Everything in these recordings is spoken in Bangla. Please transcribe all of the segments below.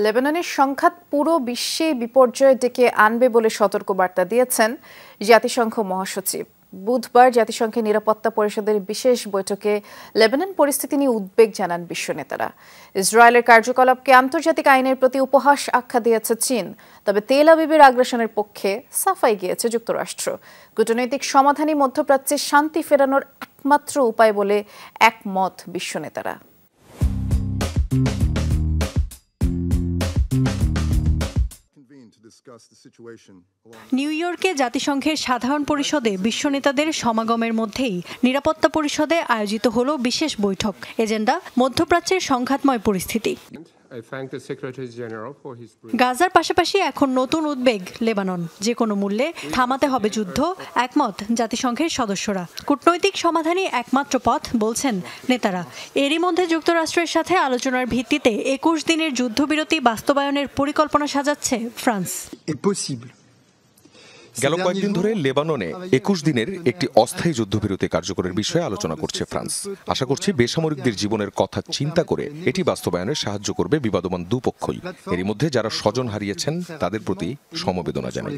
লেবাননের সংঘাত পুরো বিশ্বে বিপর্যয় ডেকে আনবে বলে সতর্কবার্তা দিয়েছেন জাতিসংঘ মহাসচিব। বুধবার জাতিসংঘের নিরাপত্তা পরিষদের বিশেষ বৈঠকে লেবানন পরিস্থিতি নিয়ে উদ্বেগ জানান বিশ্ব নেতারা। ইসরায়েলের কার্যকলাপকে আন্তর্জাতিক আইনের প্রতি উপহাস আখ্যা দিয়েছে চীন, তবে তেল আবিবের আগ্রাসনের পক্ষে সাফাই গিয়েছে যুক্তরাষ্ট্র। কূটনৈতিক সমাধানই মধ্যপ্রাচ্যে শান্তি ফেরানোর একমাত্র উপায় বলে একমত বিশ্ব নেতারা। নিউ ইয়র্কে জাতিসংঘের সাধারণ পরিষদে বিশ্ব নেতাদের সমাগমের মধ্যেই নিরাপত্তা পরিষদে আয়োজিত হলো বিশেষ বৈঠক। এজেন্ডা মধ্যপ্রাচ্যের সংঘাতময় পরিস্থিতি। গাজার পাশাপাশি এখন নতুন উদ্বেগ লেবানন। যে কোনো মূল্যে থামাতে হবে যুদ্ধ, একমত জাতিসংঘের সদস্যরা। কূটনৈতিক সমাধানই একমাত্র পথ বলছেন নেতারা। এরই মধ্যে যুক্তরাষ্ট্রের সাথে আলোচনার ভিত্তিতে 21 দিনের যুদ্ধবিরতি বাস্তবায়নের পরিকল্পনা সাজাচ্ছে ফ্রান্স। গেল কয়েকদিন ধরে লেবাননে 21 দিনের একটি অস্থায়ী যুদ্ধবিরতি কার্যকরের বিষয়ে আলোচনা করছে ফ্রান্স। আশা করছি বেসামরিকদের জীবনের কথা চিন্তা করে এটি বাস্তবায়নে সাহায্য করবে বিবাদমান দুপক্ষই। এরই মধ্যে যারা স্বজন হারিয়েছেন তাদের প্রতি সমবেদনা জানাই।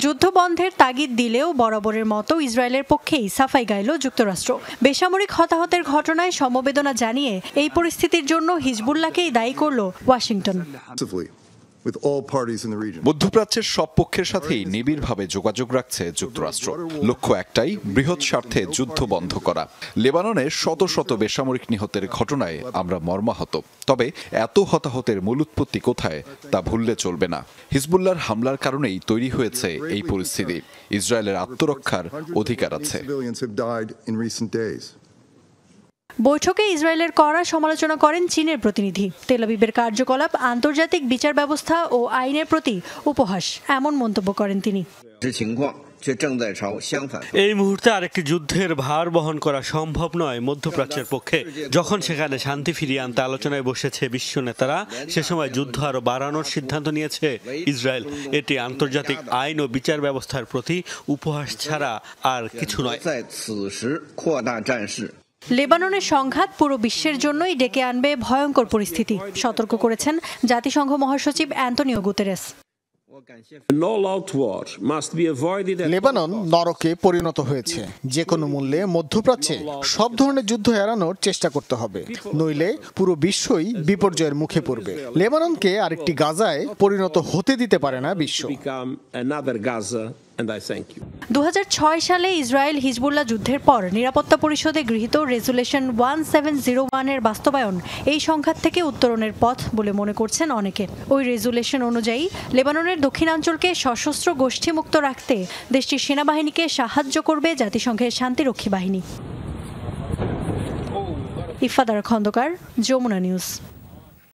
যুদ্ধ বন্ধের তাগিদ দিলেও বরাবরের মতো ইসরায়েলের পক্ষেই সাফাই গাইল যুক্তরাষ্ট্র। বেসামরিক হতাহতের ঘটনায় সমবেদনা জানিয়ে এই পরিস্থিতির জন্য হিজবুল্লাহকেই দায়ী করল ওয়াশিংটন। মধ্যপ্রাচ্যের সব পক্ষের সাথেই নিবিড়ভাবে যোগাযোগ রাখছে যুক্তরাষ্ট্র। লক্ষ্য একটাই, বৃহৎ স্বার্থে যুদ্ধ বন্ধ করা। লেবাননে শত শত বেসামরিক নিহতের ঘটনায় আমরা মর্মাহত, তবে এত হতাহতের মূল উৎপত্তি কোথায় তা ভুললে চলবে না। হিজবুল্লাহর হামলার কারণেই তৈরি হয়েছে এই পরিস্থিতি। ইসরায়েলের আত্মরক্ষার অধিকার আছে। বৈঠকে ইসরায়েলের কড়া সমালোচনা করেন চীনের প্রতিনিধি। তেল আবিবের কার্যকলাপ আন্তর্জাতিক বিচার ব্যবস্থা ও আইনের প্রতি উপহাস, এমন মন্তব্য করেন তিনি। এই মুহূর্তে আরেকটি যুদ্ধের ভার বহন করা সম্ভব নয় মধ্যপ্রাচ্যের পক্ষে। যখন সেখানে শান্তি ফিরিয়ে আনতে আলোচনায় বসেছে বিশ্ব নেতারা, সে সময় যুদ্ধ আরো বাড়ানোর সিদ্ধান্ত নিয়েছে ইসরায়েল। এটি আন্তর্জাতিক আইন ও বিচার ব্যবস্থার প্রতি উপহাস ছাড়া আর কিছু নয়। লেবাননের সংঘাত পুরো বিশ্বের জন্যই ডেকে আনবে ভয়ঙ্কর পরিস্থিতি, সতর্ক করেছেন জাতিসংঘ মহাসচিব অ্যান্তোনিও গুতেরেস। লেবানন নরকে পরিণত হয়েছে। যে কোনো মূল্যে মধ্যপ্রাচ্যে সব ধরনের যুদ্ধ এড়ানোর চেষ্টা করতে হবে, নইলে পুরো বিশ্বই বিপর্যয়ের মুখে পড়বে। লেবাননকে আরেকটি গাজায় পরিণত হতে দিতে পারে না বিশ্ব। 2006 সালে ইসরায়েল হিজবুল্লাহ যুদ্ধের পর নিরাপত্তা পরিষদে গৃহীত রেজুলেশন 1701 এর বাস্তবায়ন এই সংঘাত থেকে উত্তরণের পথ বলে মনে করছেন অনেকে। ওই রেজুলেশন অনুযায়ী লেবাননের দক্ষিণাঞ্চলকে সশস্ত্র গোষ্ঠীমুক্ত রাখতে দেশটির সেনাবাহিনীকে সাহায্য করবে জাতিসংঘের শান্তিরক্ষী বাহিনী। ইফাদার খন্দকার, যমুনা নিউজ।